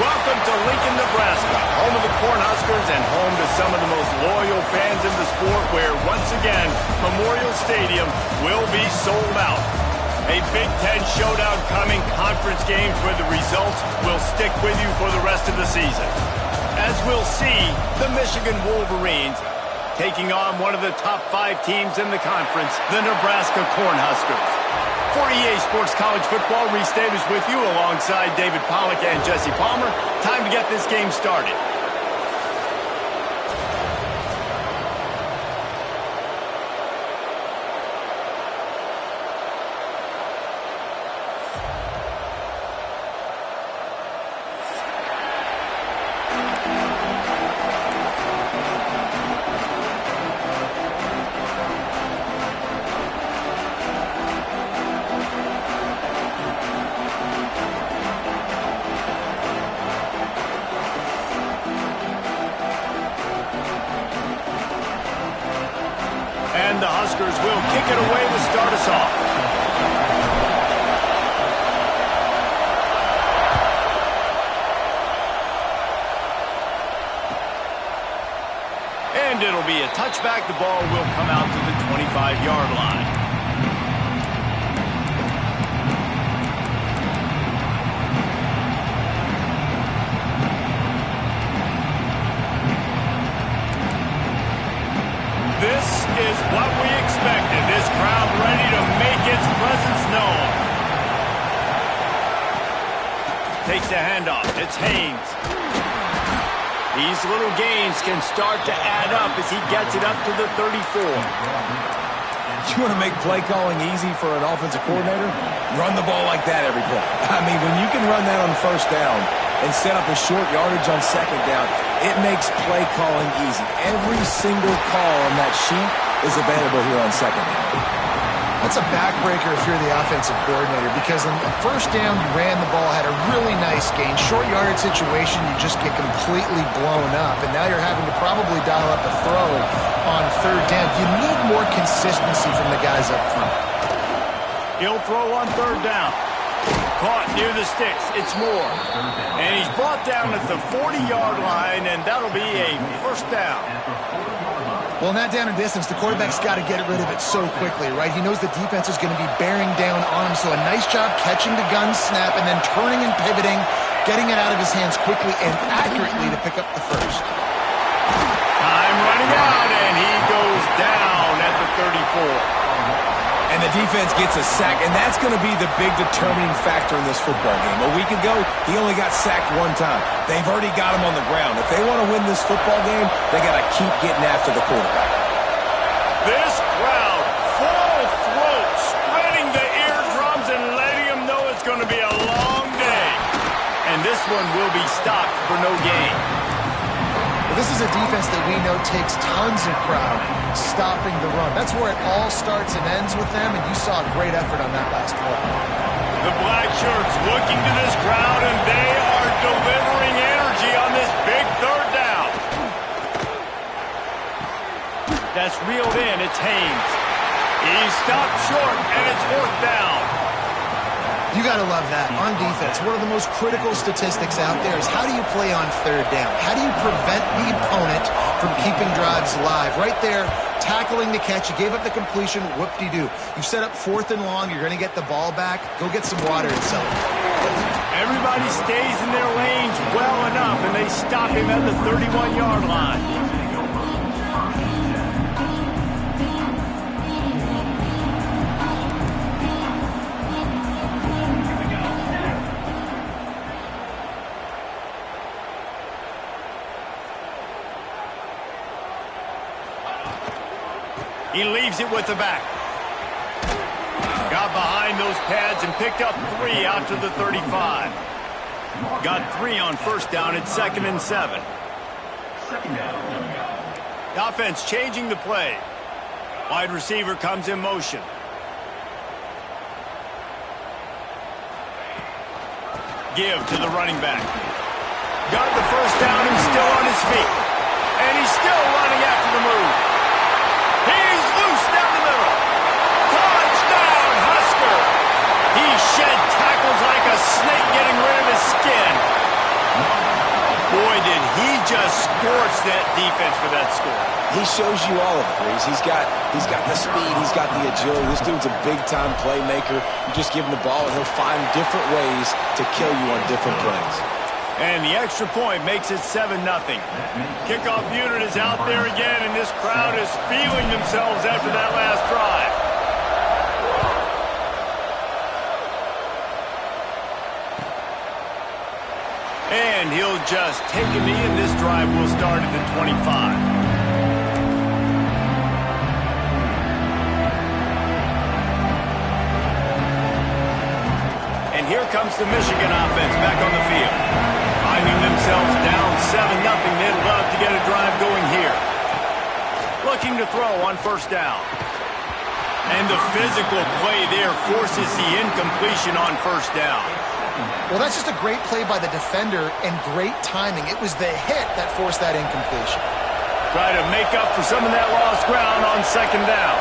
Welcome to Lincoln, Nebraska, home of the Cornhuskers and home to some of the most loyal fans in the sport, where, once again, Memorial Stadium will be sold out. A Big Ten showdown coming, conference games where the results will stick with you for the rest of the season. As we'll see, the Michigan Wolverines taking on one of the top 5 teams in the conference, the Nebraska Cornhuskers. For EA Sports College Football, Reese Davis with you alongside David Pollack and Jesse Palmer. Time to get this game started. And the Huskers will kick it away to start us off. And it'll be a touchback. The ball will come out to the 25-yard line. This is what we expected. This crowd ready to make its presence known. Takes the handoff. It's Haynes. These little gains can start to add up as he gets it up to the 34. You want to make play calling easy for an offensive coordinator? Run the ball like that every play. I mean, when you can run that on first down and set up a short yardage on second down, it makes play calling easy. Every single call on that sheet is available here on second down. That's a backbreaker if you're the offensive coordinator, because on the first down you ran the ball, had a really nice gain. Short yardage situation, you just get completely blown up, and now you're having to probably dial up a throw on third down. You need more consistency from the guys up front. He'll throw on third down. Caught near the sticks. It's Moore. And he's brought down at the 40-yard line, and that'll be a first down. Well, in that down and distance, the quarterback's got to get rid of it so quickly, right? He knows the defense is going to be bearing down on him, so a nice job catching the gun snap and then turning and pivoting, getting it out of his hands quickly and accurately to pick up the first. Time running out, and he goes down at the 34. And the defense gets a sack, and that's going to be the big determining factor in this football game. A week ago, he only got sacked one time. They've already got him on the ground. If they want to win this football game, they got to keep getting after the quarterback. This crowd, full throat, spreading the eardrums and letting them know it's going to be a long day. And this one will be stopped for no gain. Well, this is a defense that we know takes tons of pride stopping the run. That's where it all starts and ends with them, and you saw a great effort on that last play. The black shirts looking to this crowd, and they are delivering energy on this big third down. That's reeled in. It's Haynes. He's stopped short, and it's fourth down. You got to love that. On defense, one of the most critical statistics out there is how do you play on third down? How do you prevent the opponent from keeping drives alive? Right there, tackling the catch. You gave up the completion. Whoop-de-doo. You've set up fourth and long. You're going to get the ball back. Go get some water and celebrate. Everybody stays in their lanes well enough, and they stop him at the 31-yard line. He leaves it with the back. Got behind those pads and picked up 3 out to the 35. Got 3 on first down at 2nd and 7. The offense changing the play. Wide receiver comes in motion. Give to the running back. Got the first down and still on his feet. And he's still running after the move. He's loose down the middle. Touchdown, Husker. He shed tackles like a snake getting rid of his skin. excellent defense for that score. He shows you all of it, Reese. He's got the speed. He's got the agility. This dude's a big-time playmaker. You just give him the ball, and he'll find different ways to kill you on different plays. And the extra point makes it 7-0. Kickoff unit is out there again, and this crowd is feeling themselves after that last drive. And he'll just take a knee, and this drive will start at the 25. And here comes the Michigan offense back on the field. Finding themselves down 7-0, they'd love to get a drive going here. Looking to throw on first down. And the physical play there forces the incompletion on first down. Well, that's just a great play by the defender and great timing. It was the hit that forced that incompletion. Try to make up for some of that lost ground on second down.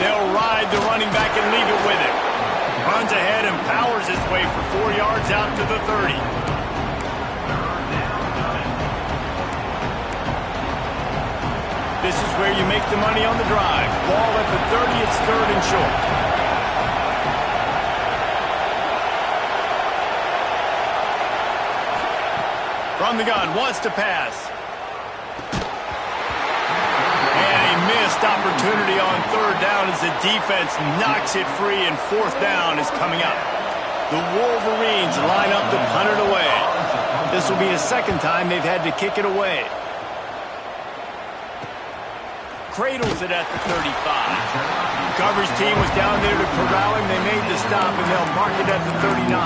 They'll ride the running back and leave it with him. Runs ahead and powers his way for 4 yards out to the 30. This is where you make the money on the drive. Ball at the 30, it's 3rd and short. From the gun, wants to pass. And a missed opportunity on 3rd down as the defense knocks it free, and 4th down is coming up. The Wolverines line up to punt it away. This will be the 2nd time they've had to kick it away. Cradles it at the 35. The coverage team was down there to corral him. They made the stop, and they'll mark it at the 39.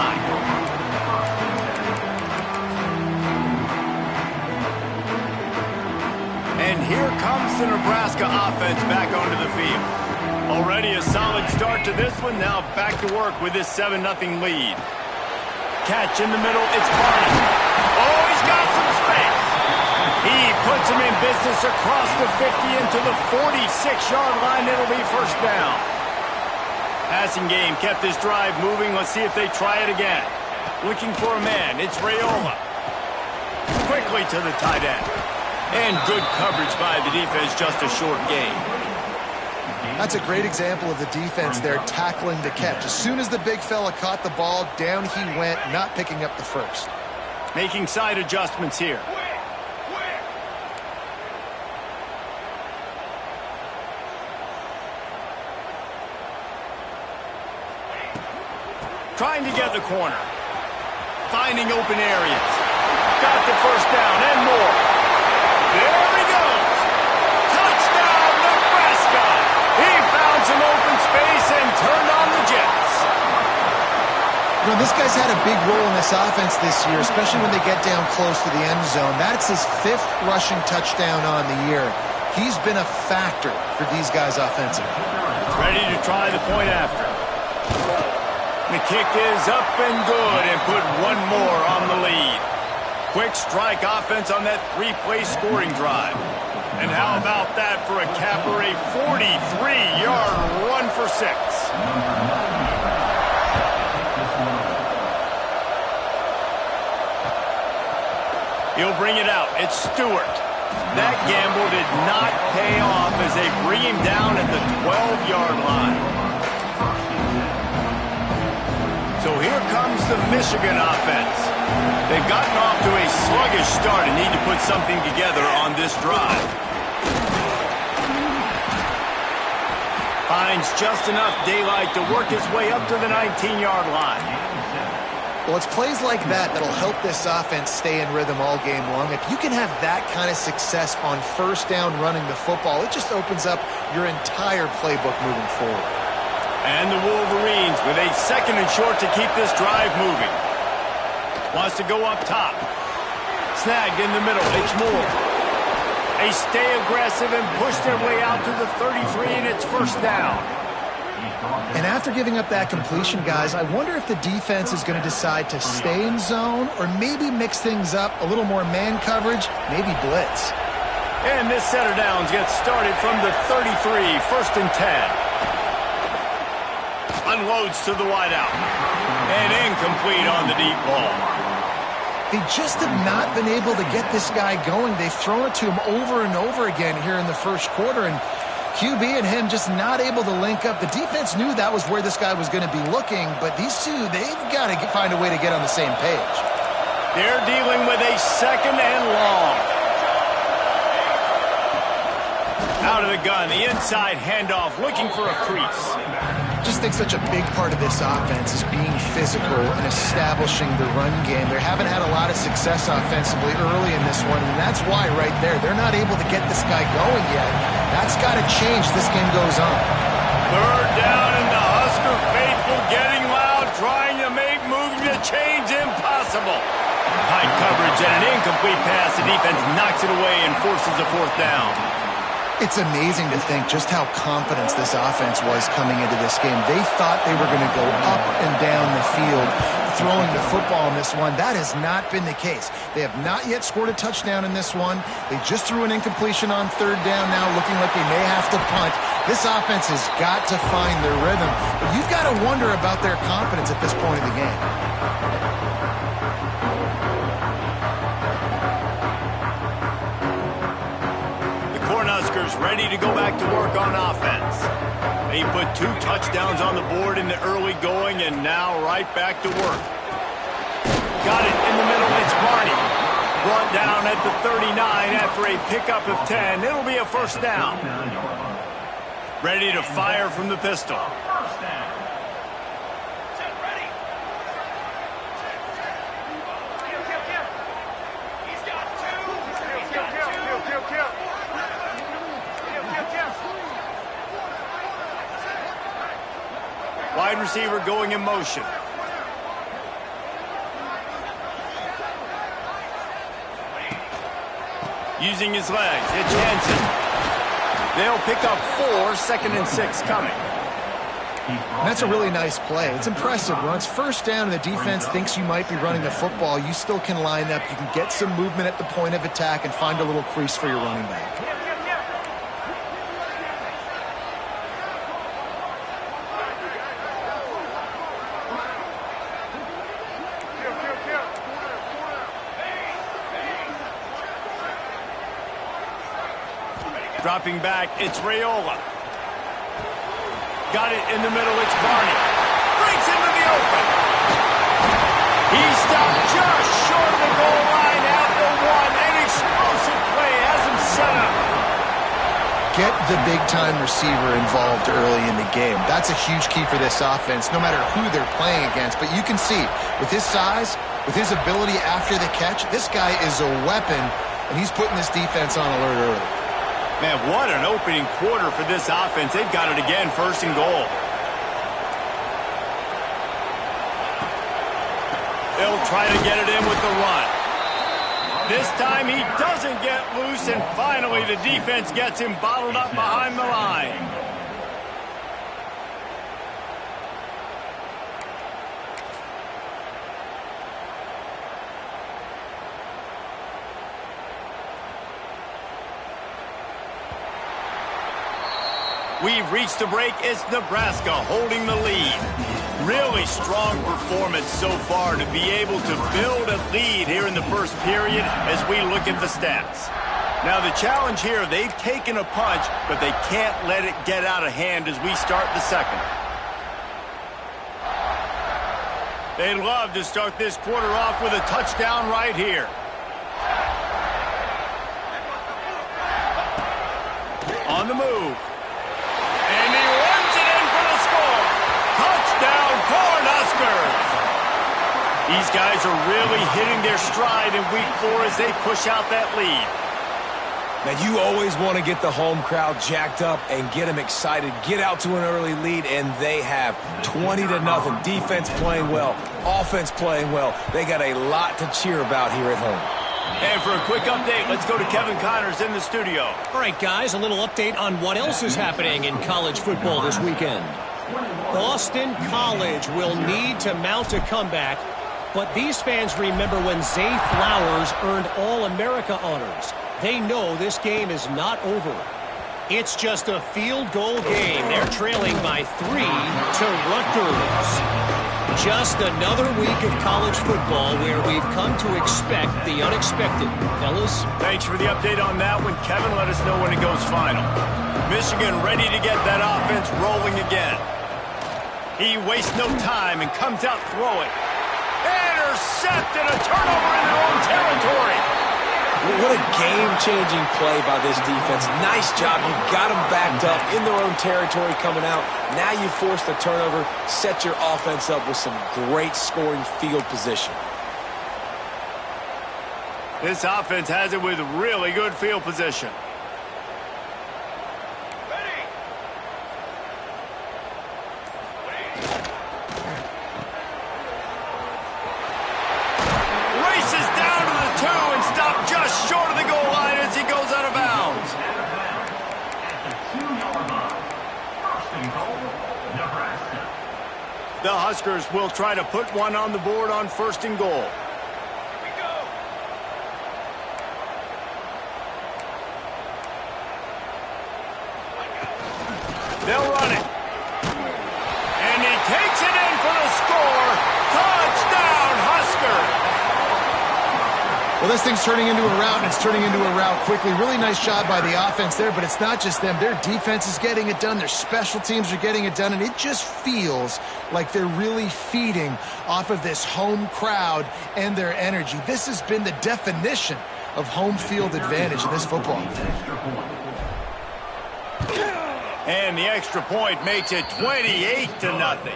And here comes the Nebraska offense back onto the field. Already a solid start to this one. Now back to work with this 7-0 lead. Catch in the middle. It's Barney. Oh, he's got some space. He puts him in business across the 50 into the 46-yard line. It'll be first down. Passing game kept this drive moving. Let's see if they try it again. Looking for a man. It's Raiola. Quickly to the tight end. And good coverage by the defense. Just a short gain. That's a great example of the defense there tackling the catch. As soon as the big fella caught the ball, down he went, not picking up the first. Making side adjustments here. Trying to get the corner. Finding open areas. Got the first down and more. There he goes. Touchdown, Nebraska. He found some open space and turned on the Jets. You know, this guy's had a big role in this offense this year, especially when they get down close to the end zone. That's his 5th rushing touchdown on the year. He's been a factor for these guys offensively. Ready to try the point after. The kick is up and good, and put one more on the lead. Quick strike offense on that 3-play scoring drive. And how about that for a capper, a 43-yard run for 6. He'll bring it out. It's Stewart. That gamble did not pay off as they bring him down at the 12-yard line. So here comes the Michigan offense. They've gotten off to a sluggish start and need to put something together on this drive. Finds just enough daylight to work his way up to the 19-yard line. Well, it's plays like that that'll help this offense stay in rhythm all game long. If you can have that kind of success on first down running the football, it just opens up your entire playbook moving forward. And the Wolverines with a 2nd and short to keep this drive moving. Wants to go up top. Snagged in the middle. It's Moore. They stay aggressive and push their way out to the 33, and it's first down. And after giving up that completion, guys, I wonder if the defense is going to decide to stay in zone or maybe mix things up, a little more man coverage, maybe blitz. And this set of downs gets started from the 33, 1st and 10. Unloads to the wideout. And incomplete on the deep ball. They just have not been able to get this guy going. They've thrown it to him over and over again here in the first quarter, and QB and him just not able to link up. The defense knew that was where this guy was going to be looking, but these two, they've got to find a way to get on the same page. They're dealing with a second and long. Out of the gun, the inside handoff, looking for a crease. I just think such a big part of this offense is being physical and establishing the run game. They haven't had a lot of success offensively early in this one, and that's why right there, they're not able to get this guy going yet. That's got to change. This game goes on. Third down, and the Husker faithful getting loud, trying to make moving the chains impossible. High coverage and an incomplete pass. The defense knocks it away and forces a fourth down. It's amazing to think just how confident this offense was coming into this game. They thought they were going to go up and down the field throwing the football in this one. That has not been the case. They have not yet scored a touchdown in this one. They just threw an incompletion on third down now, looking like they may have to punt. This offense has got to find their rhythm. But you've got to wonder about their confidence at this point in the game. Ready to go back to work on offense. They put 2 touchdowns on the board in the early going, and now right back to work. Got it in the middle. It's Barney. Brought down at the 39 after a pickup of 10. It'll be a first down. Ready to fire from the pistol. Wide receiver going in motion. Using his legs, it's Hansen. They'll pick up 4, 2nd and 6 coming. That's a really nice play. It's impressive. When it's first down and the defense thinks you might be running the football, you still can line up. You can get some movement at the point of attack and find a little crease for your running back. Dropping back, it's Raiola. Got it in the middle, it's Barney. Breaks into the open. He stopped just short of the goal line out the 1. An explosive play has him set up. Get the big-time receiver involved early in the game. That's a huge key for this offense, no matter who they're playing against. But you can see, with his size, with his ability after the catch, this guy is a weapon, and he's putting this defense on alert early. Man, what an opening quarter for this offense. They've got it again, 1st and goal. They'll try to get it in with the run. This time he doesn't get loose, and finally the defense gets him bottled up behind the line. We've reached the break. It's Nebraska holding the lead. Really strong performance so far to be able to build a lead here in the first period as we look at the stats. Now the challenge here, they've taken a punch, but they can't let it get out of hand as we start the second. They'd love to start this quarter off with a touchdown right here. On the move. And he runs it in for the score. Touchdown, Cornhuskers. These guys are really hitting their stride in week 4 as they push out that lead. Now, you always want to get the home crowd jacked up and get them excited. Get out to an early lead, and they have 20-0. Defense playing well, offense playing well. They got a lot to cheer about here at home. And for a quick update, let's go to Kevin Connors in the studio. All right, guys, a little update on what else is happening in college football this weekend. Boston College will need to mount a comeback, but these fans remember when Zay Flowers earned All-America honors. They know this game is not over. It's just a field goal game. They're trailing by 3 to Rutgers. Just another week of college football where we've come to expect the unexpected. Fellas? Thanks for the update on that one, Kevin. Let us know when it goes final. Michigan ready to get that offense rolling again. He wastes no time and comes out throwing. Intercepted, a turnover in their own territory. What a game-changing play by this defense. Nice job. You got them backed up in their own territory coming out. Now you force the turnover, set your offense up with some great scoring field position. This offense has it with really good field position. Races down to the 2 and stopped just short of the goal line as he goes out of bounds. The Huskers will try to put one on the board on 1st and goal. They'll run it. And he takes it in for the score. Touchdown, Husker. Well, this thing's turning into a rout, and it's turning into a rout quickly. Really nice job by the offense there, but it's not just them. Their defense is getting it done. Their special teams are getting it done, and it just feels like they're really feeding off of this home crowd and their energy. This has been the definition of home field advantage in this football. And the extra point makes it 28-0.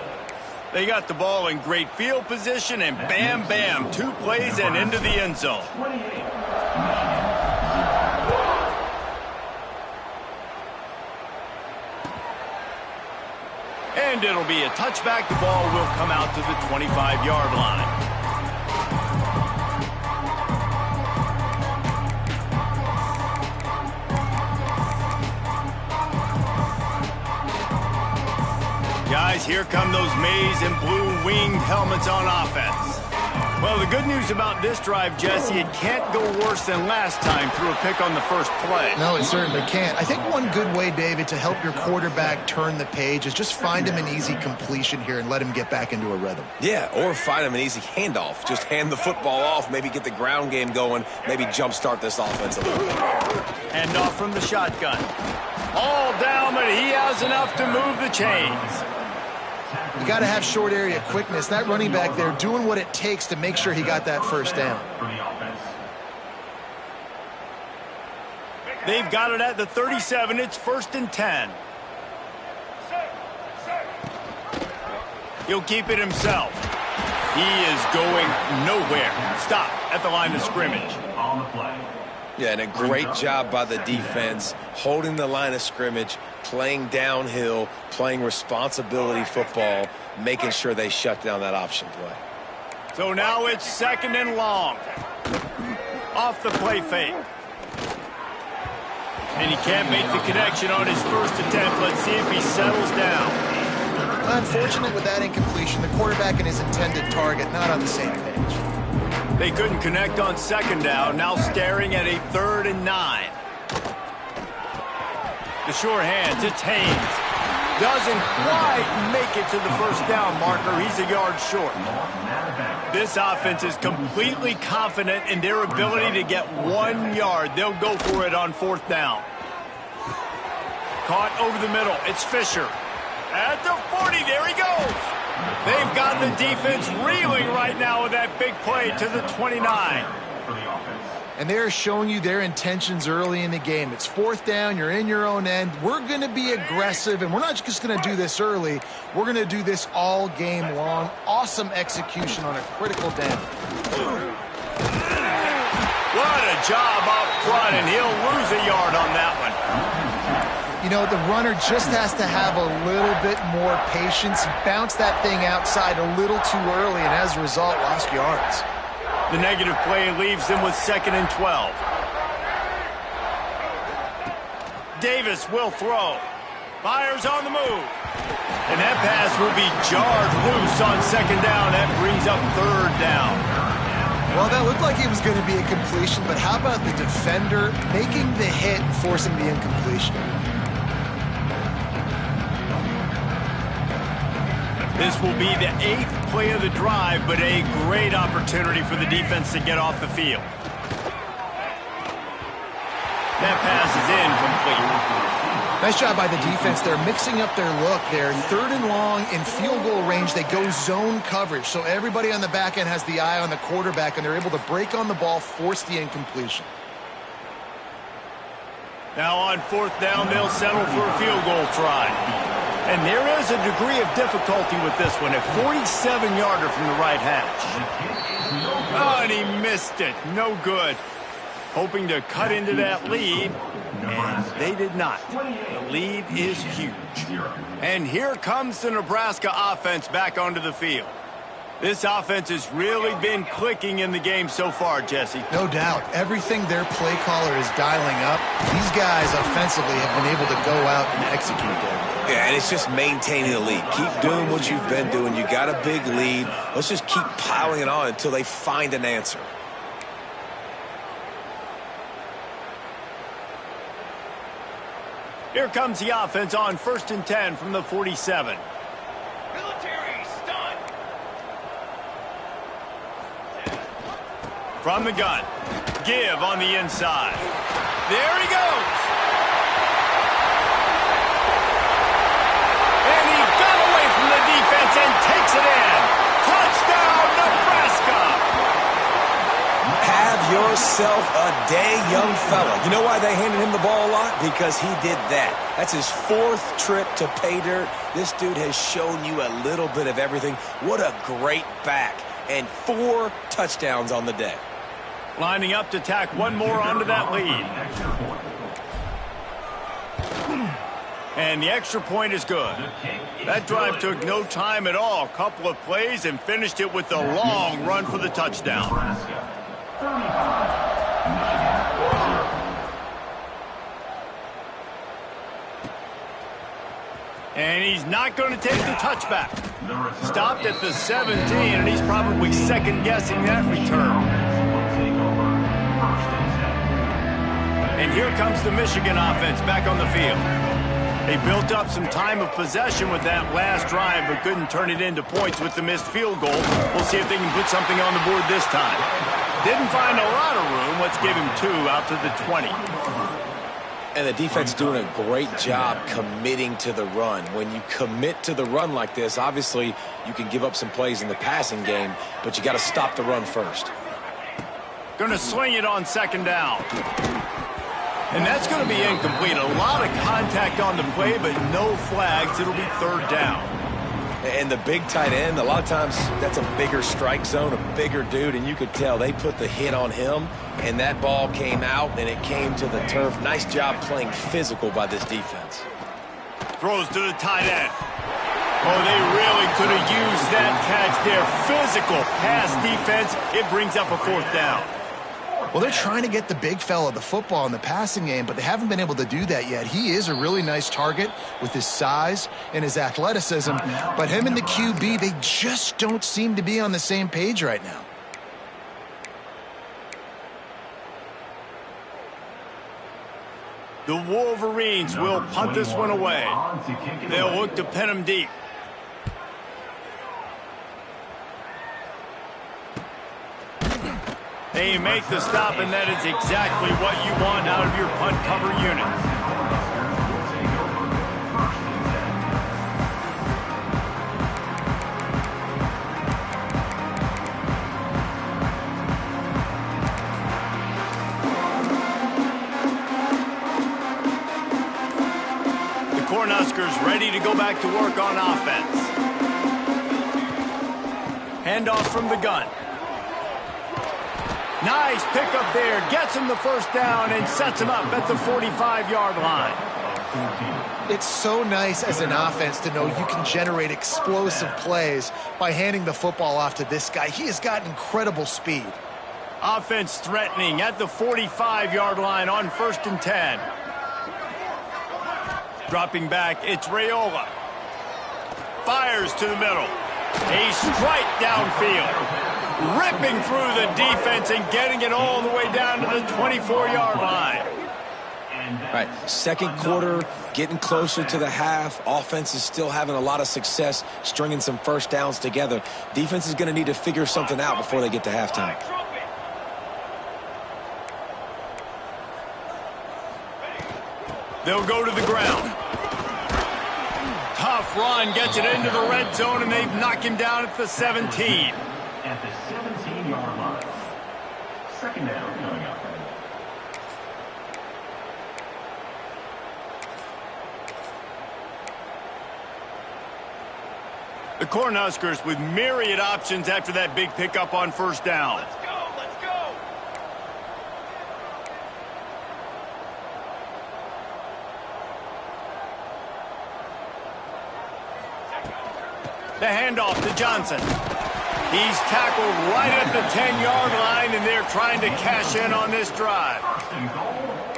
They got the ball in great field position, and bam, bam, 2 plays and into the end zone. And it'll be a touchback. The ball will come out to the 25-yard line. Guys, here come those maize and blue winged helmets on offense. Well, the good news about this drive, Jesse, it can't go worse than last time through a pick on the first play. No, it certainly can't. I think one good way, David, to help your quarterback turn the page is just find him an easy completion here and let him get back into a rhythm. Yeah, or find him an easy handoff. Just hand the football off, maybe get the ground game going, maybe jumpstart this offense a little bit. Handoff from the shotgun. All down, but he has enough to move the chains. You got to have short area quickness. That running back there doing what it takes to make sure he got that first down. They've got it at the 37. It's 1st and 10. He'll keep it himself. He is going nowhere. Stop at the line of scrimmage. Yeah, and a great job by the defense, holding the line of scrimmage, playing downhill, playing responsibility football, making sure they shut down that option play. So now it's 2nd and long. Off the play fake. And he can't make the connection on his first attempt. Let's see if he settles down. Unfortunate with that incompletion. The quarterback and his intended target not on the same page. They couldn't connect on 2nd down. Now staring at a 3rd and 9. The sure hands. It's Haynes. Doesn't quite make it to the first down marker. He's a yard short. This offense is completely confident in their ability to get 1 yard. They'll go for it on 4th down. Caught over the middle. It's Fisher. At the 40. There he goes. They've got the defense reeling right now with that big play to the 29. And they're showing you their intentions early in the game. It's 4th down. You're in your own end. We're going to be aggressive, and we're not just going to do this early. We're going to do this all game long. Awesome execution on a critical down. What a job up front, and he'll lose a yard on that one. You know, the runner just has to have a little bit more patience. Bounce that thing outside a little too early, and as a result, lost yards. The negative play leaves them with 2nd and 12. Davis will throw. Fires on the move. And that pass will be jarred loose on 2nd down. That brings up 3rd down. Well, that looked like it was going to be a completion, but how about the defender making the hit and forcing the incompletion? This will be the 8th play of the drive, but a great opportunity for the defense to get off the field. That pass is incomplete. Nice job by the defense. They're mixing up their look there. 3rd and long in field goal range. They go zone coverage. So everybody on the back end has the eye on the quarterback, and they're able to break on the ball, force the incompletion. Now on 4th down, they'll settle for a field goal try. And there is a degree of difficulty with this one. A 47-yarder from the right hash. Oh, and he missed it. No good. Hoping to cut into that lead, and they did not. The lead is huge. And here comes the Nebraska offense back onto the field. This offense has really been clicking in the game so far, Jesse. No doubt. Everything their play caller is dialing up, these guys offensively have been able to go out and execute there. Yeah, and it's just maintaining the lead. Keep doing what you've been doing. You got a big lead. Let's just keep piling it on until they find an answer. Here comes the offense on 1st and 10 from the 47. Military stun. From the gun. Give on the inside. There he goes. And he got away from the defense and takes it in. Touchdown, Nebraska. Have yourself a day, young fella. You know why they handed him the ball a lot? Because he did that. That's his 4th trip to pay dirt. This dude has shown you a little bit of everything. What a great back. And 4 touchdowns on the day. Lining up to tack one more onto that lead. And the extra point is good. That drive took no time at all. A couple of plays and finished it with a long run for the touchdown. And he's not going to take the touchback. Stopped at the 17, and he's probably second-guessing that return. And here comes the Michigan offense back on the field. They built up some time of possession with that last drive, but couldn't turn it into points with the missed field goal. We'll see if they can put something on the board this time. Didn't find a lot of room. Let's give him 2 out to the 20. And the defense doing a great job committing to the run. When you commit to the run like this, obviously you can give up some plays in the passing game, but you got to stop the run first. Going to swing it on 2nd down. And that's going to be incomplete. A lot of contact on the play, but no flags. It'll be 3rd down. And the big tight end, a lot of times that's a bigger strike zone, a bigger dude, and you could tell they put the hit on him, and that ball came out, and it came to the turf. Nice job playing physical by this defense. Throws to the tight end. Oh, they really could have used that catch there. Physical pass defense. It brings up a 4th down. Well, they're trying to get the big fella the football in the passing game, but they haven't been able to do that yet. He is a really nice target with his size and his athleticism, but him and the QB, they just don't seem to be on the same page right now. The Wolverines will punt this one away. They'll look to pin him deep. They make the stop, and that is exactly what you want out of your punt cover unit. The Cornhuskers ready to go back to work on offense. Handoff from the gun. Nice pickup there. Gets him the 1st down and sets him up at the 45-yard line. It's so nice as an offense to know you can generate explosive plays by handing the football off to this guy. He has got incredible speed. Offense threatening at the 45-yard line on 1st and 10. Dropping back, it's Raiola. Fires to the middle. A strike downfield. Ripping through the defense and getting it all the way down to the 24-yard line. Right, second quarter, getting closer to the half. Offense is still having a lot of success stringing some first downs together. Defense is going to need to figure something out before they get to halftime. They'll go to the ground. Tough run, gets it into the red zone, and they've knocked him down at the 17. At the 17-yard line. Second down coming up. The Cornhuskers with myriad options after that big pickup on first down. Let's go, let's go. The handoff to Johnson. He's tackled right at the 10-yard line, and they're trying to cash in on this drive.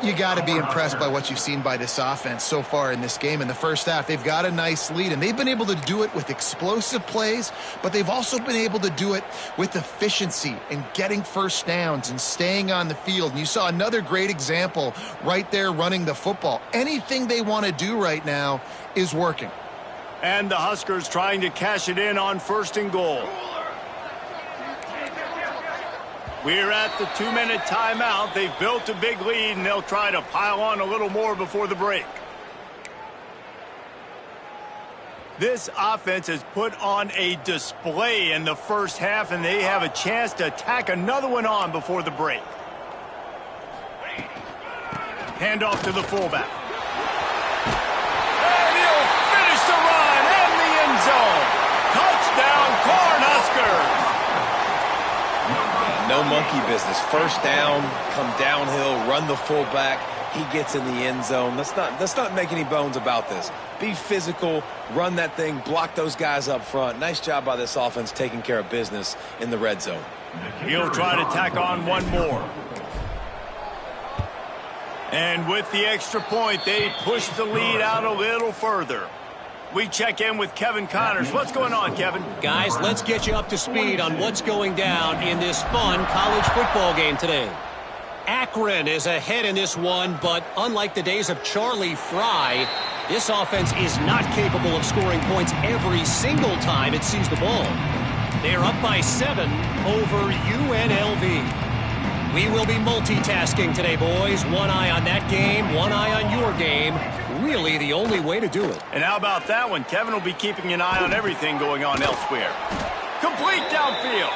You got to be impressed by what you've seen by this offense so far in this game. In the first half, they've got a nice lead, and they've been able to do it with explosive plays, but they've also been able to do it with efficiency and getting first downs and staying on the field. And you saw another great example right there running the football. Anything they want to do right now is working. And the Huskers trying to cash it in on first and goal. We're at the 2-minute timeout. They've built a big lead, and they'll try to pile on a little more before the break. This offense has put on a display in the first half, and they have a chance to tack another one on before the break. Handoff to the fullback. And he'll finish the run in the end zone. Touchdown, Cornhuskers. No monkey business. First down, come downhill, run the fullback. He gets in the end zone. Let's not make any bones about this. Be physical, run that thing, block those guys up front. Nice job by this offense taking care of business in the red zone. He'll try to tack on one more. And with the extra point, they push the lead out a little further. We check in with Kevin Connors. What's going on, Kevin? Guys, let's get you up to speed on what's going down in this fun college football game today. Akron is ahead in this one, but unlike the days of Charlie Fry, this offense is not capable of scoring points every single time it sees the ball. They're up by 7 over UNLV. We will be multitasking today, boys. One eye on that game, one eye on your game. Really the only way to do it. And how about that one? Kevin will be keeping an eye on everything going on elsewhere. Complete downfield.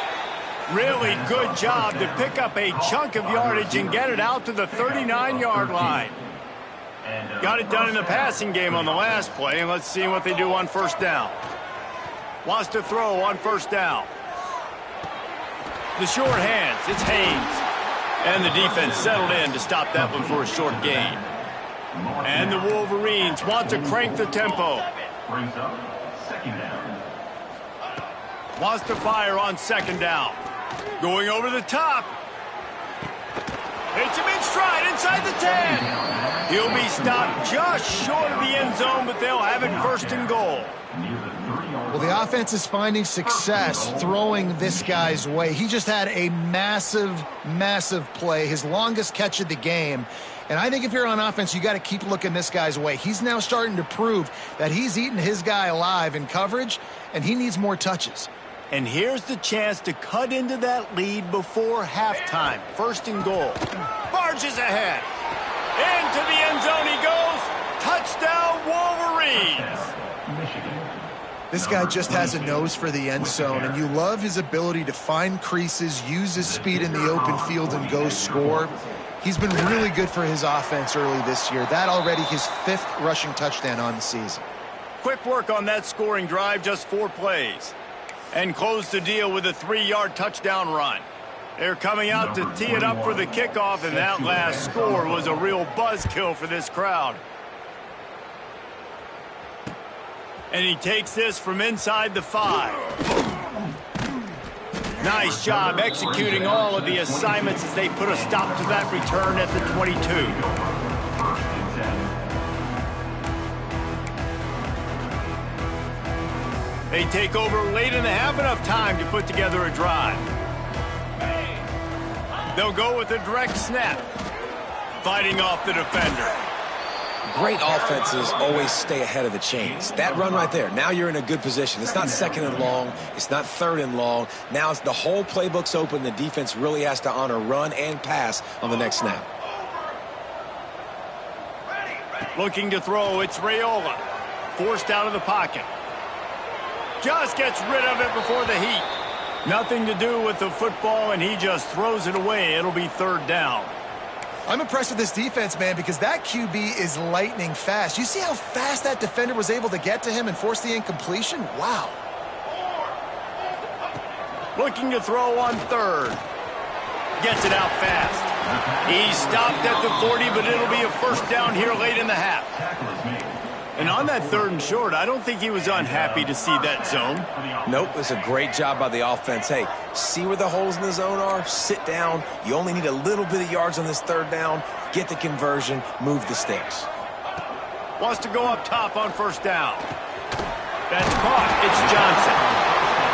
Really good job to pick up a chunk of yardage and get it out to the 39-yard line. Got it done in the passing game on the last play, and let's see what they do on first down. Wants to throw on first down. The short hands, it's Haynes. And the defense settled in to stop that one for a short gain. And the Wolverines want to crank the tempo. Brings up second down. Wants to fire on second down. Going over the top. Hits him in stride inside the 10. He'll be stopped just short of the end zone, but they'll have it first and goal. Well, the offense is finding success throwing this guy's way. He just had a massive, massive play, his longest catch of the game. And I think if you're on offense, you got to keep looking this guy's way. He's now starting to prove that he's eating his guy alive in coverage, and he needs more touches. And here's the chance to cut into that lead before halftime. First and goal. Barges ahead. Into the end zone he goes. Touchdown, Wolverines. This guy just has a nose for the end zone, and you love his ability to find creases, use his speed in the open field, and go score. He's been really good for his offense early this year. That already his 5th rushing touchdown on the season. Quick work on that scoring drive, just 4 plays. And close the deal with a 3-yard touchdown run. They're coming out to tee it up for the kickoff, and that last score was a real buzzkill for this crowd. And he takes this from inside the 5. Nice job executing all of the assignments as they put a stop to that return at the 22. They take over late in the half, enough time to put together a drive. They'll go with a direct snap. Fighting off the defender. Great offenses always stay ahead of the chains. That run right there, now you're in a good position. It's not second and long. It's not third and long. Now it's the whole playbook's open. The defense really has to honor run and pass on the next snap. Looking to throw, it's Raiola. Forced out of the pocket. Just gets rid of it before the heat. Nothing to do with the football, and he just throws it away. It'll be third down. I'm impressed with this defense, man, because that QB is lightning fast. You see how fast that defender was able to get to him and force the incompletion? Wow. Looking to throw on third. Gets it out fast. He stopped at the 40, but it'll be a first down here late in the half. And on that third and short, I don't think he was unhappy to see that zone. Nope, it's a great job by the offense. Hey, see where the holes in the zone are? Sit down. You only need a little bit of yards on this third down. Get the conversion. Move the sticks. Wants to go up top on first down. That's caught. It's Johnson.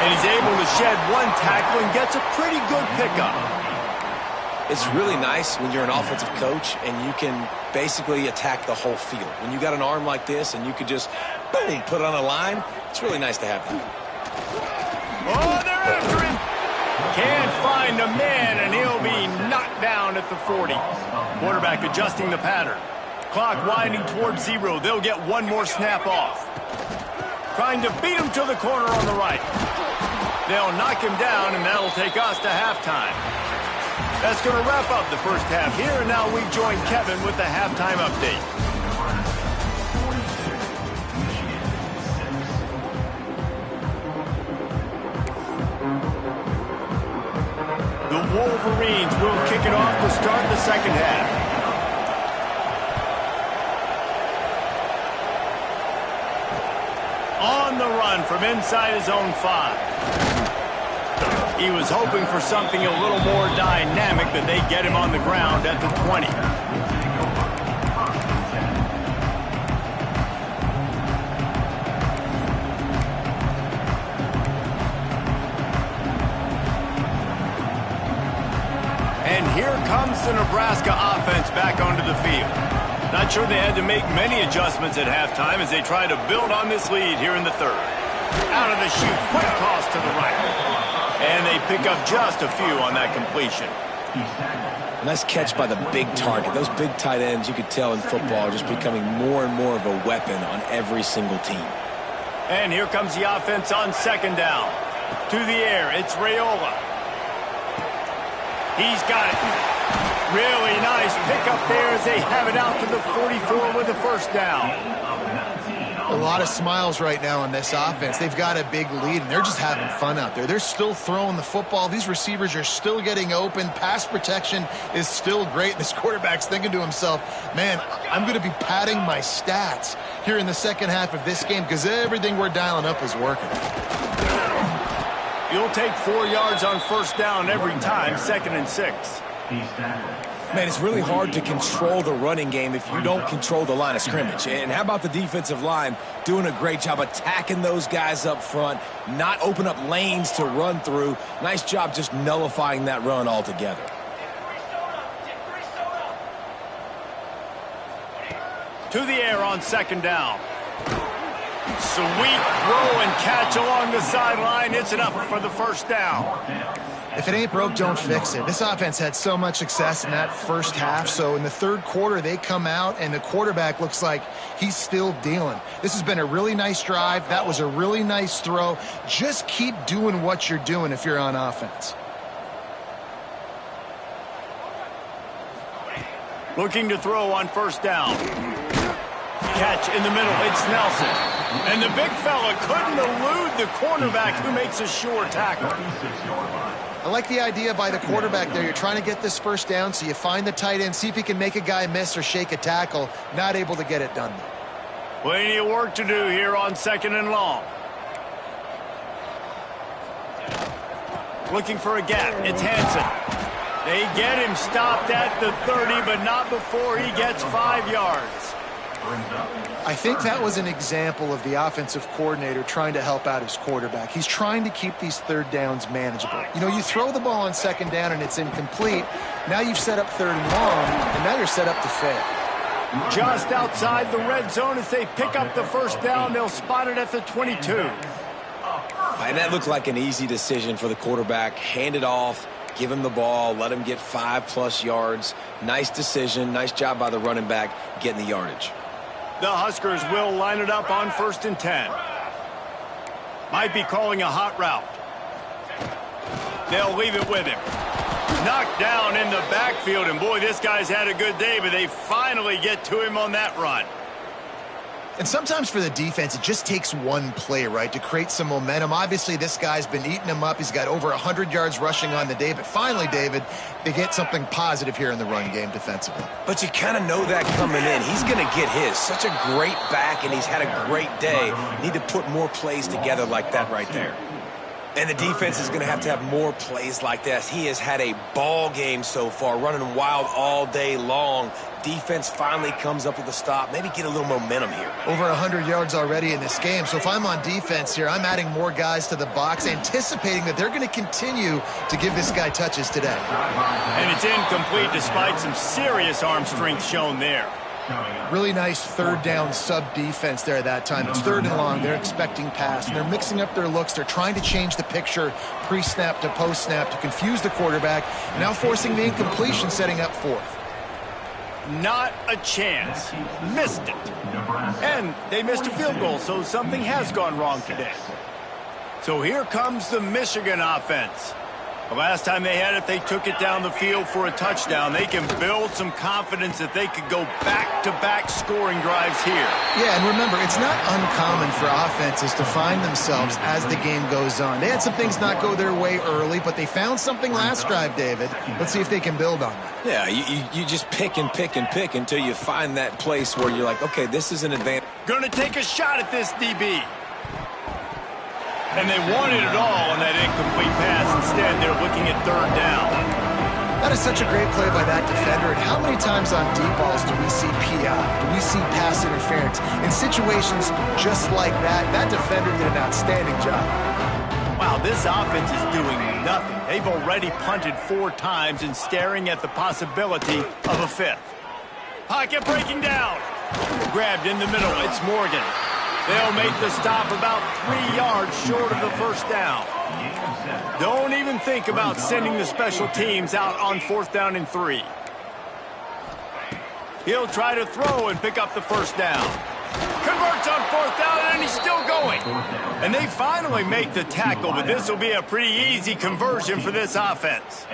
And he's able to shed one tackle and gets a pretty good pickup. It's really nice when you're an offensive coach and you can basically attack the whole field. When you got an arm like this and you could just, boom, put it on a line, it's really nice to have that. Oh, they're after him. Can't find a man, and he'll be knocked down at the 40. Quarterback adjusting the pattern. Clock winding towards 0. They'll get one more snap off. Trying to beat him to the corner on the right. They'll knock him down, and that'll take us to halftime. That's going to wrap up the first half here, and now we join Kevin with the halftime update. The Wolverines will kick it off to start the second half. On the run from inside his own 5. He was hoping for something a little more dynamic, but they get him on the ground at the 20. And here comes the Nebraska offense back onto the field. Not sure they had to make many adjustments at halftime as they try to build on this lead here in the third. Out of the chute, quick toss to the right. And they pick up just a few on that completion. A nice catch by the big target. Those big tight ends, you could tell in football, are just becoming more and more of a weapon on every single team. And here comes the offense on second down. To the air, it's Raiola. He's got it. Really nice pickup there as they have it out to the 44 with the first down. A lot of smiles right now on this offense. They've got a big lead, and they're just having fun out there. They're still throwing the football. These receivers are still getting open. Pass protection is still great. This quarterback's thinking to himself, man, I'm going to be padding my stats here in the second half of this game because everything we're dialing up is working. You'll take 4 yards on first down every time, 2nd and 6. Man, it's really hard to control the running game if you don't control the line of scrimmage. And how about the defensive line doing a great job attacking those guys up front, not open up lanes to run through. Nice job just nullifying that run altogether. To the air on second down. Sweet throw and catch along the sideline. It's enough for the first down. If it ain't broke, don't fix it. This offense had so much success in that first half, so in the third quarter, they come out, and the quarterback looks like he's still dealing. This has been a really nice drive. That was a really nice throw. Just keep doing what you're doing if you're on offense. Looking to throw on first down. Catch in the middle. It's Nelson. And the big fella couldn't elude the cornerback who makes a sure tackle. I like the idea by the quarterback there. You're trying to get this first down, so you find the tight end, see if he can make a guy miss or shake a tackle. Not able to get it done, though. Plenty of work to do here on second and long. Looking for a gap. It's Hansen. They get him stopped at the 30, but not before he gets 5 yards. I think that was an example of the offensive coordinator trying to help out his quarterback. He's trying to keep these third downs manageable. You know, you throw the ball on second down and it's incomplete. Now you've set up third and long, and now you're set up to fail. Just outside the red zone as they pick up the first down. They'll spot it at the 22. And that looked like an easy decision for the quarterback. Hand it off, give him the ball, let him get 5+ yards. Nice decision. Nice job by the running back getting the yardage. The Huskers will line it up on 1st and 10. Might be calling a hot route. They'll leave it with him. Knocked down in the backfield, and boy, this guy's had a good day, but they finally get to him on that run. And sometimes for the defense, it just takes one play, right, to create some momentum. Obviously, this guy's been eating them up. He's got over 100 yards rushing on the day. But finally, David, they get something positive here in the run game defensively. But you kind of know that coming in. He's going to get his. Such a great back, and he's had a great day. Need to put more plays together like that right there. And the defense is going to have more plays like this. He has had a ball game so far, running wild all day long. Defense finally comes up with a stop. Maybe get a little momentum here. Over 100 yards already in this game. So if I'm on defense here, I'm adding more guys to the box, anticipating that they're going to continue to give this guy touches today. And it's incomplete despite some serious arm strength shown there. Really nice third down sub defense there that time. It's 3rd and long. They're expecting pass, and they're mixing up their looks. They're trying to change the picture pre-snap to post-snap to confuse the quarterback, now forcing the incompletion, setting up 4th. Not a chance. Missed it. And they missed a field goal, so something has gone wrong today. So here comes the Michigan offense. The last time they had it, they took it down the field for a touchdown. They can build some confidence that they could go back-to-back scoring drives here. Yeah, and remember, it's not uncommon for offenses to find themselves as the game goes on. They had some things not go their way early, but they found something last drive, David. Let's see if they can build on that. Yeah, you just pick and pick and pick until you find that place where you're like, okay, this is an advantage. Gonna take a shot at this DB. And they wanted it all on that incomplete pass. Instead, they're looking at 3rd down. That is such a great play by that defender. And how many times on deep balls do we see PI? Do we see pass interference? In situations just like that, that defender did an outstanding job. Wow, this offense is doing nothing. They've already punted 4 times and staring at the possibility of a 5th. Pocket breaking down. Grabbed in the middle. It's Morgan. They'll make the stop about 3 yards short of the first down. Don't even think about sending the special teams out on 4th down and 3. He'll try to throw and pick up the first down. Converts on 4th down, and he's still going. And they finally make the tackle, but this will be a pretty easy conversion for this offense.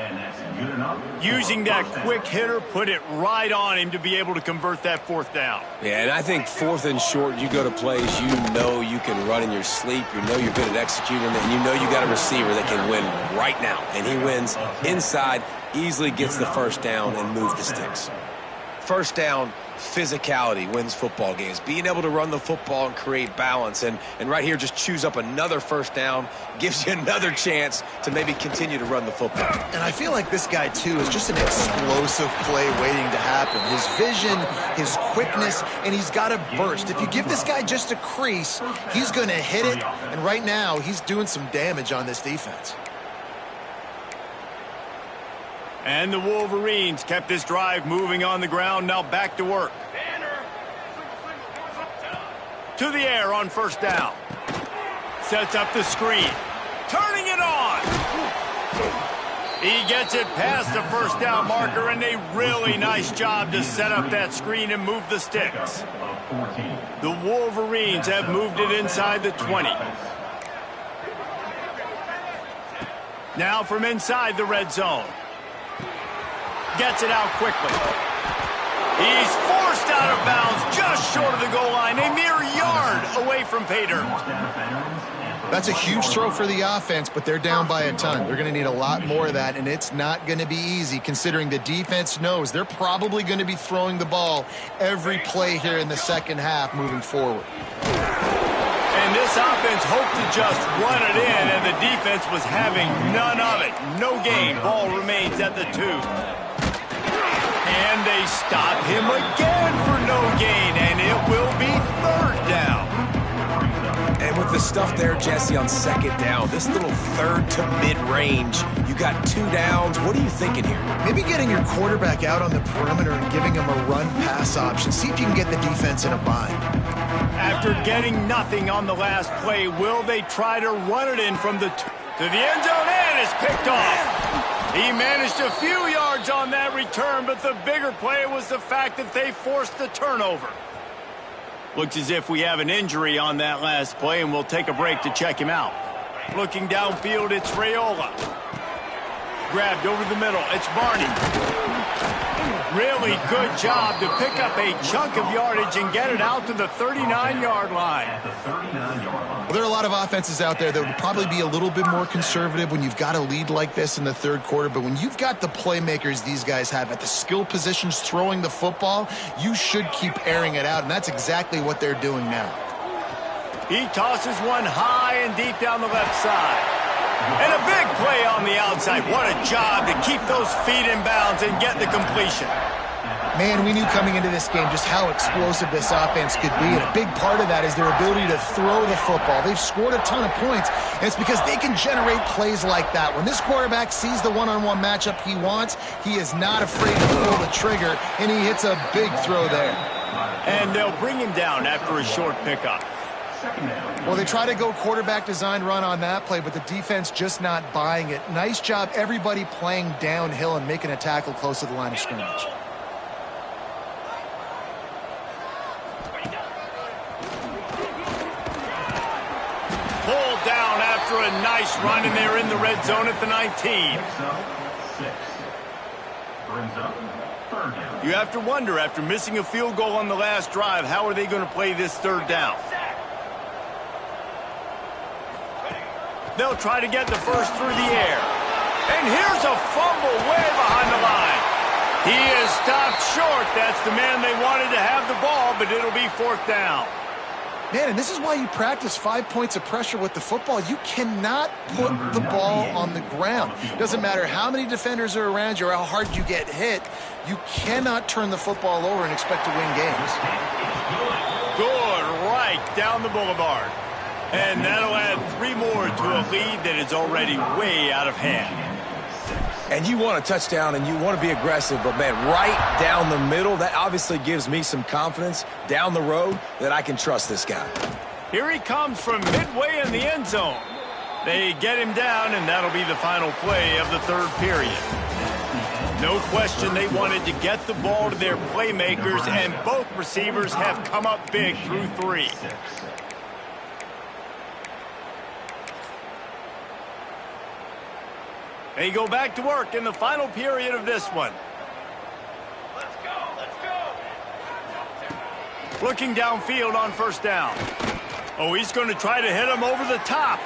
Using that quick hitter, put it right on him to be able to convert that 4th down. Yeah, and I think 4th and short, you go to plays you know you can run in your sleep, you know you're good at executing it, and you know you got a receiver that can win right now. And he wins inside, easily gets the first down and move the sticks. First down, physicality wins football games. Being able to run the football and create balance. And right here, just choose up another first down, gives you another chance to maybe continue to run the football. And I feel like this guy, too, is just an explosive play waiting to happen. His vision, his quickness, and he's got a burst. If you give this guy just a crease, he's going to hit it. And right now, he's doing some damage on this defense. And the Wolverines kept this drive moving on the ground. Now back to work. To the air on 1st down. Sets up the screen. Turning it on. He gets it past the 1st down marker, and a really nice job to set up that screen and move the sticks. The Wolverines have moved it inside the 20. Now from inside the red zone. Gets it out quickly. He's forced out of bounds just short of the goal line, a mere yard away from pay dirt. That's a huge throw for the offense, but they're down by a ton. They're going to need a lot more of that, and it's not going to be easy considering the defense knows they're probably going to be throwing the ball every play here in the second half moving forward. And this offense hoped to just run it in, and the defense was having none of it. No gain. Ball remains at the 2. And they stop him again for no gain, and it will be 3rd down. And with the stuff there, Jesse, on second down, this little third to mid-range, you got 2 downs. What are you thinking here? Maybe getting your quarterback out on the perimeter and giving him a run-pass option. See if you can get the defense in a bind. After getting nothing on the last play, will they try to run it in from the to the end zone, and it's picked off. He managed a few yards on that return, but the bigger play was the fact that they forced the turnover. Looks as if we have an injury on that last play, and we'll take a break to check him out. Looking downfield, it's Raiola. Grabbed over the middle, it's Barney. Really good job to pick up a chunk of yardage and get it out to the 39-yard line. Well, there are a lot of offenses out there that would probably be a little bit more conservative when you've got a lead like this in the third quarter. But when you've got the playmakers these guys have at the skill positions throwing the football, you should keep airing it out, and that's exactly what they're doing now. He tosses one high and deep down the left side. And a big play on the outside. What a job to keep those feet in bounds and get the completion. Man, we knew coming into this game just how explosive this offense could be, and a big part of that is their ability to throw the football. They've scored a ton of points, and it's because they can generate plays like that. When this quarterback sees the one-on-one matchup he wants, he is not afraid to pull the trigger, and he hits a big throw there. And they'll bring him down after a short pickup. Well, they try to go quarterback design run on that play, but the defense just not buying it. Nice job, everybody playing downhill and making a tackle close to the line of scrimmage. Pulled down after a nice run, and they're in the red zone at the 19. You have to wonder, after missing a field goal on the last drive, how are they going to play this third down? They'll try to get the first through the air. And here's a fumble way behind the line. He is stopped short. That's the man they wanted to have the ball, but it'll be 4th down. Man, and this is why you practice 5 points of pressure with the football. You cannot put the ball on the ground. Doesn't matter how many defenders are around you or how hard you get hit. You cannot turn the football over and expect to win games. Good right down the boulevard. And that'll add 3 more to a lead that is already way out of hand. And you want a touchdown and you want to be aggressive, but, man, right down the middle, that obviously gives me some confidence down the road that I can trust this guy. Here he comes from midway in the end zone. They get him down, and that'll be the final play of the third period. No question they wanted to get the ball to their playmakers, and both receivers have come up big through 3. They go back to work in the final period of this one. Let's go, let's go. Looking downfield on first down. Oh, he's going to try to hit him over the top.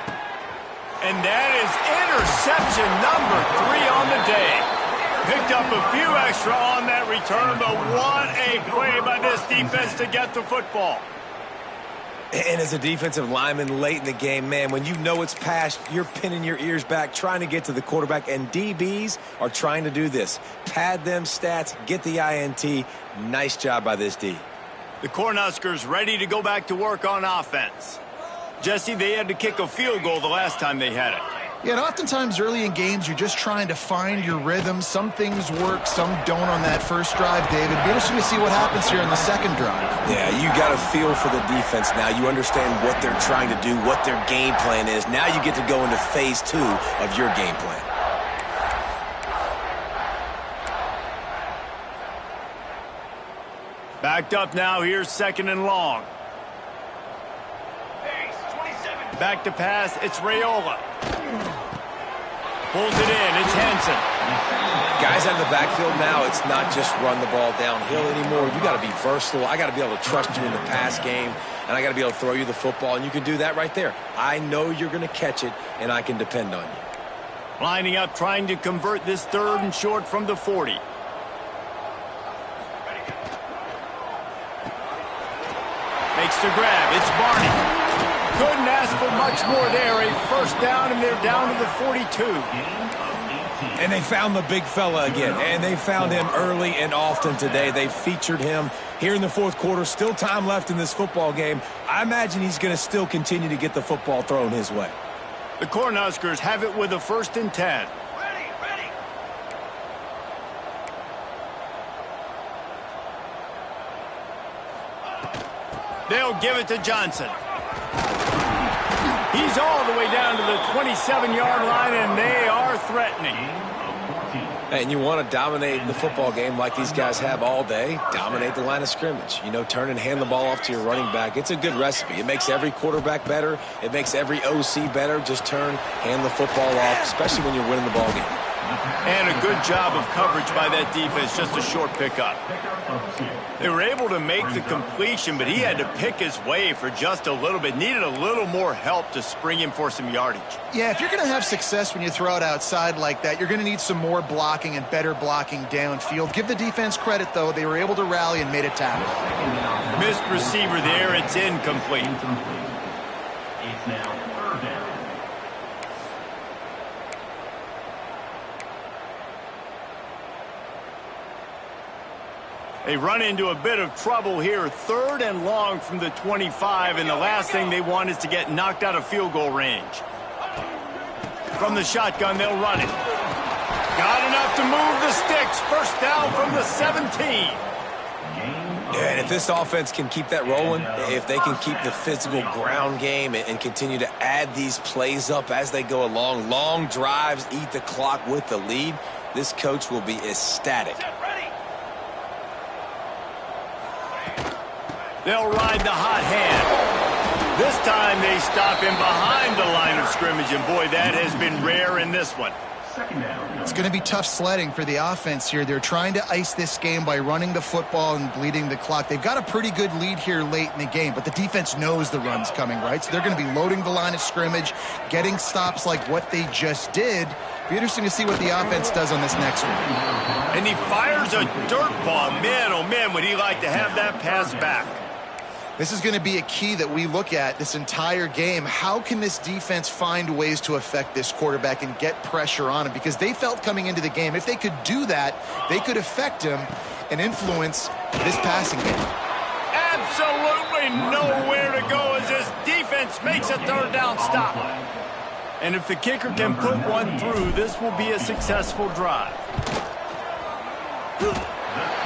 And that is interception number 3 on the day. Picked up a few extra on that return, but what a play by this defense to get the football. And as a defensive lineman late in the game, man, when you know it's past, you're pinning your ears back, trying to get to the quarterback, and DBs are trying to do this. Pad them stats, get the INT. Nice job by this D. The Cornhuskers ready to go back to work on offense. Jesse, they had to kick a field goal the last time they had it. Yeah, and oftentimes early in games, you're just trying to find your rhythm. Some things work, some don't on that first drive, David. Be interesting to see what happens here in the second drive. Yeah, you got a feel for the defense now. You understand what they're trying to do, what their game plan is. Now you get to go into phase 2 of your game plan. Backed up now, here's 2nd and long. Pace, 27. Back to pass, it's Raiola. Pulls it in, it's Henson. Guys out of the backfield now, it's not just run the ball downhill anymore. You got to be versatile. I got to be able to trust you in the pass game, and I got to be able to throw you the football, and you can do that right there. I know you're going to catch it, and I can depend on you. Lining up, trying to convert this 3rd and short from the 40. Makes the grab, it's Barney. Couldn't ask for much more there. A first down, and they're down to the 42. And they found the big fella again, and they found him early and often today. They featured him here in the fourth quarter. Still time left in this football game. I imagine he's going to still continue to get the football thrown his way. The Cornhuskers have it with a 1st and 10. Ready. They'll give it to Johnson. He's all the way down to the 27-yard line, and they are threatening. And you want to dominate the football game like these guys have all day. Dominate the line of scrimmage. You know, turn and hand the ball off to your running back. It's a good recipe. It makes every quarterback better. It makes every OC better. Just turn, hand the football off, especially when you're winning the ball game. And a good job of coverage by that defense. Just a short pickup. They were able to make the completion, but he had to pick his way for just a little bit. Needed a little more help to spring him for some yardage. Yeah, if you're going to have success when you throw it outside like that, you're going to need some more blocking and better blocking downfield. Give the defense credit, though. They were able to rally and made a tackle. Missed receiver there. It's incomplete. It's now 3rd down. They run into a bit of trouble here. 3rd and long from the 25, and the last thing they want is to get knocked out of field goal range. From the shotgun, they'll run it. Got enough to move the sticks. 1st down from the 17. And if this offense can keep that rolling, if they can keep the physical ground game and continue to add these plays up as they go along, long drives, eat the clock with the lead, this coach will be ecstatic. They'll ride the hot hand. This time they stop him behind the line of scrimmage, and boy, that has been rare in this one. 2nd down. It's going to be tough sledding for the offense here. They're trying to ice this game by running the football and bleeding the clock. They've got a pretty good lead here late in the game, but the defense knows the run's coming, right? So they're going to be loading the line of scrimmage, getting stops like what they just did. Be interesting to see what the offense does on this next one. And he fires a dirt ball. Man, oh man, would he like to have that pass back. This is going to be a key that we look at this entire game. How can this defense find ways to affect this quarterback and get pressure on him? Because they felt coming into the game, if they could do that, they could affect him and influence this passing game. Absolutely nowhere to go as this defense makes a 3rd down stop. And if the kicker can put one through, this will be a successful drive.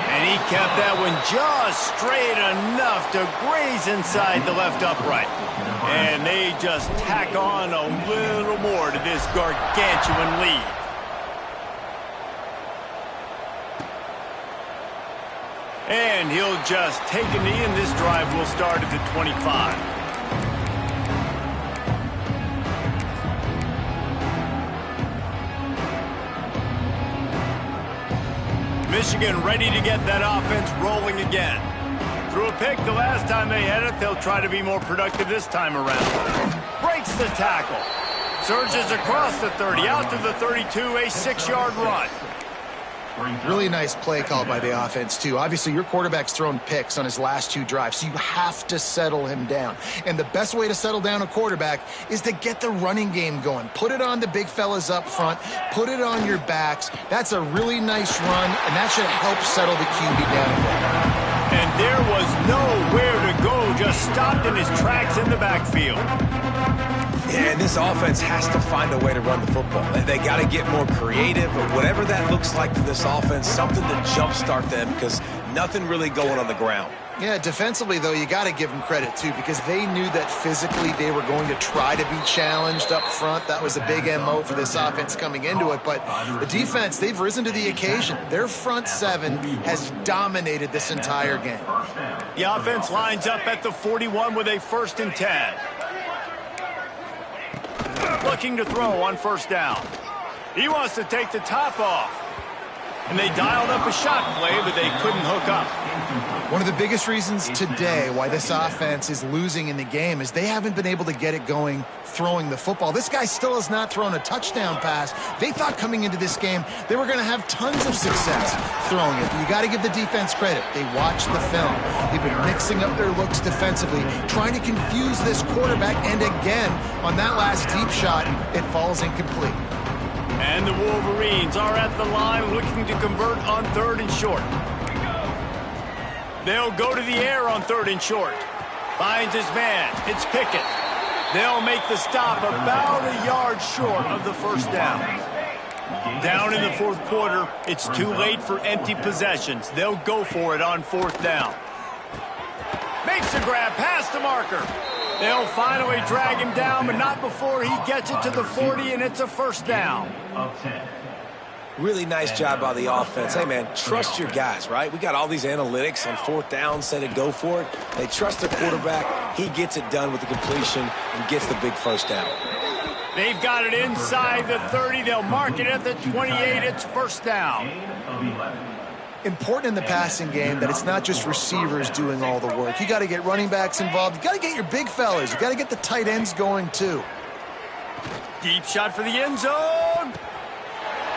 And he kept that one just straight enough to graze inside the left upright. And they just tack on a little more to this gargantuan lead. And he'll just take a knee, and this drive will start at the 25. Michigan ready to get that offense rolling again. Threw a pick the last time they had it. They'll try to be more productive this time around. Breaks the tackle. Surges across the 30, out to the 32, a 6-yard run. Really nice play call by the offense, too. Obviously, your quarterback's thrown picks on his last 2 drives, so you have to settle him down. And the best way to settle down a quarterback is to get the running game going. Put it on the big fellas up front. Put it on your backs. That's a really nice run, and that should help settle the QB down a bit. And there was nowhere to go, just stopped in his tracks in the backfield. Yeah, and this offense has to find a way to run the football. They got to get more creative, or whatever that looks like for this offense, something to jumpstart them, because nothing really going on the ground. Yeah, defensively, though, you got to give them credit, too, because they knew that physically they were going to try to be challenged up front. That was a big MO for this offense coming into it. But the defense, they've risen to the occasion. Their front 7 has dominated this entire game. The offense lines up at the 41 with a 1st and 10. Looking to throw on 1st down. He wants to take the top off. And they dialed up a shot play, but they couldn't hook up. One of the biggest reasons today why this offense is losing in the game is they haven't been able to get it going throwing the football. This guy still has not thrown a touchdown pass. They thought coming into this game they were going to have tons of success throwing it. But you got to give the defense credit. They watched the film. They've been mixing up their looks defensively, trying to confuse this quarterback. And again, on that last deep shot, it falls incomplete. And the Wolverines are at the line looking to convert on 3rd and short. They'll go to the air on 3rd and short. Finds his man. It's Pickett. They'll make the stop about a yard short of the first down. Down in the 4th quarter, it's too late for empty possessions. They'll go for it on 4th down. Makes a grab past the marker. They'll finally drag him down, but not before he gets it to the 40, and it's a 1st down. Really nice job by the offense. Hey, man, trust your guys, right? We got all these analytics on 4th down, say to go for it. They trust their quarterback. He gets it done with the completion and gets the big 1st down. They've got it inside the 30. They'll mark it at the 28. It's 1st down. Important in the passing game that it's not just receivers doing all the work. You got to get running backs involved. You got to get your big fellas. You got to get the tight ends going too. Deep shot for the end zone.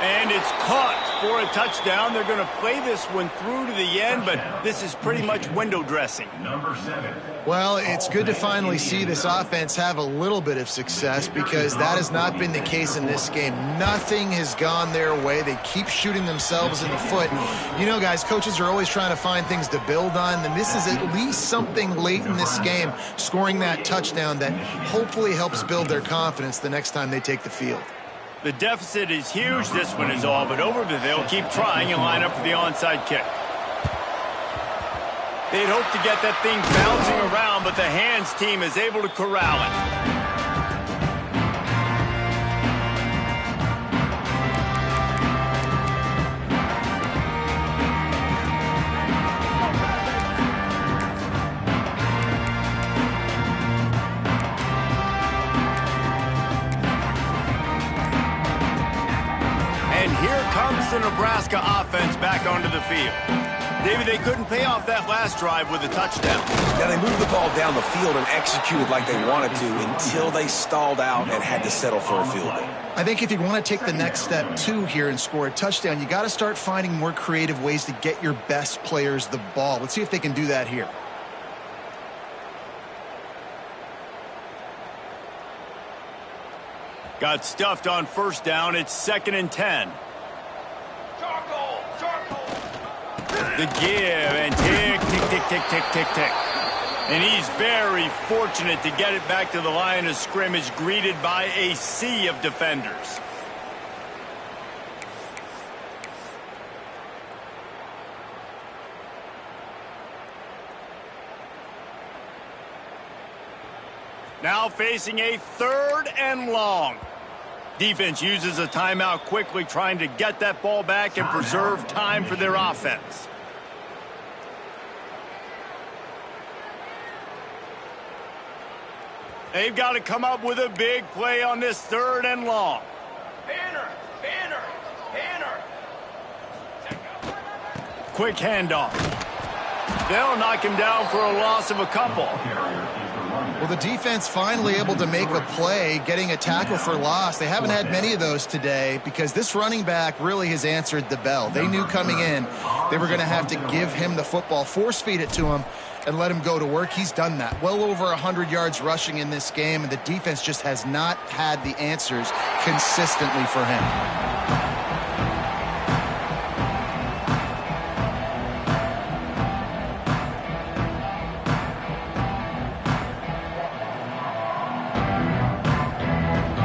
And it's caught for a touchdown. They're going to play this one through to the end, but this is pretty much window dressing. Number 7. Well, it's good to finally see this offense have a little bit of success because that has not been the case in this game. Nothing has gone their way. They keep shooting themselves in the foot. You know, guys, coaches are always trying to find things to build on, and this is at least something late in this game, scoring that touchdown that hopefully helps build their confidence the next time they take the field. The deficit is huge. This one is all but over, but they'll keep trying and line up for the onside kick. They'd hope to get that thing bouncing around, but the hands team is able to corral it. The Nebraska offense back onto the field. David, they couldn't pay off that last drive with a touchdown. Now, they moved the ball down the field and executed like they wanted to until they stalled out and had to settle for a field goal. I think if you want to take the next step, too, here and score a touchdown, you got to start finding more creative ways to get your best players the ball. Let's see if they can do that here. Got stuffed on 1st down. It's 2nd and 10. The give and tick, tick, tick, tick, tick, tick, tick. And he's very fortunate to get it back to the line of scrimmage, greeted by a sea of defenders. Now facing a 3rd and long. Defense uses a timeout quickly, trying to get that ball back and preserve time for their offense. They've got to come up with a big play on this 3rd and long. Banner! Quick handoff. They'll knock him down for a loss of a couple. Well, the defense finally able to make a play, getting a tackle for loss. They haven't had many of those today because this running back really has answered the bell. They knew coming in they were going to have to give him the football, force feed it to him, and let him go to work. He's done that. Well over 100 yards rushing in this game, and the defense just has not had the answers consistently for him.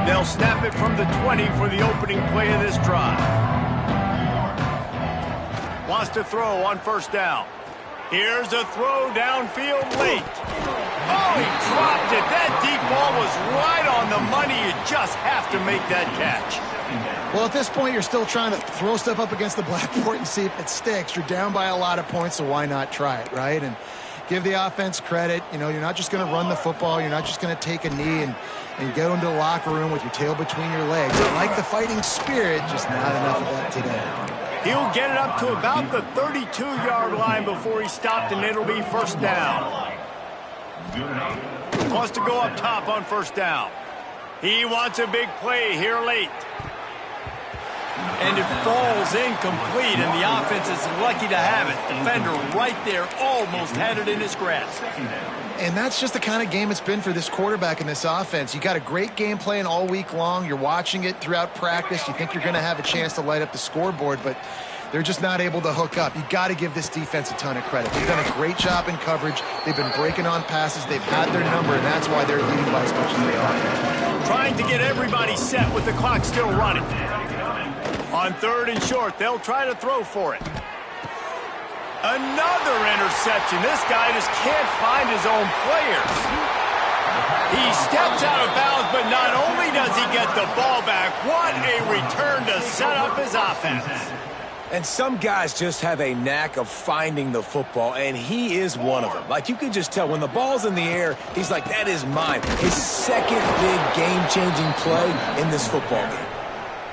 They'll snap it from the 20 for the opening play of this drive. Wants to throw on 1st down. Here's a throw downfield late. Oh, he dropped it. That deep ball was right on the money. You just have to make that catch. Well, at this point, you're still trying to throw stuff up against the blackboard and see if it sticks. You're down by a lot of points, so why not try it, right? And give the offense credit. You know, you're not just going to run the football. You're not just going to take a knee and and go into the locker room with your tail between your legs. I like the fighting spirit, just not enough of that today. He'll get it up to about the 32-yard line before he's stopped, and it'll be first down. Wants to go up top on first down. He wants a big play here late. And it falls incomplete, and the offense is lucky to have it. Defender right there almost had it in his grasp. And that's just the kind of game it's been for this quarterback in this offense. You got a great game plan all week long. You're watching it throughout practice. You think you're going to have a chance to light up the scoreboard, but they're just not able to hook up. You got to give this defense a ton of credit. They've done a great job in coverage. They've been breaking on passes. They've had their number, and that's why they're leading by as much as they are. Trying to get everybody set with the clock still running. On third and short, they'll try to throw for it. Another interception. This guy just can't find his own players. He steps out of bounds, but not only does he get the ball back, what a return to set up his offense. And some guys just have a knack of finding the football, and he is one of them. Like, you can just tell when the ball's in the air, he's like, that is mine. His second big game-changing play in this football game.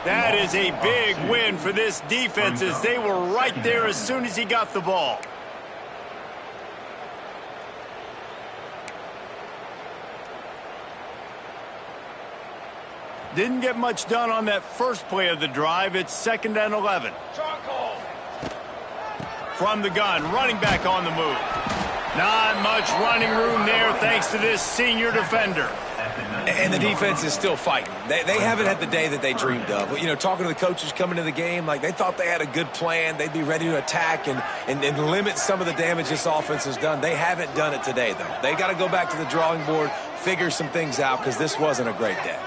That is a big win for this defense, as they were right there as soon as he got the ball. Didn't get much done on that first play of the drive. It's 2nd and 11. From the gun, running back on the move. Not much running room there thanks to this senior defender. And the defense is still fighting. They haven't had the day that they dreamed of. You know, talking to the coaches coming to the game, like, they thought they had a good plan. They'd be ready to attack and limit some of the damage this offense has done. They haven't done it today, though. They got to go back to the drawing board, figure some things out, because this wasn't a great day.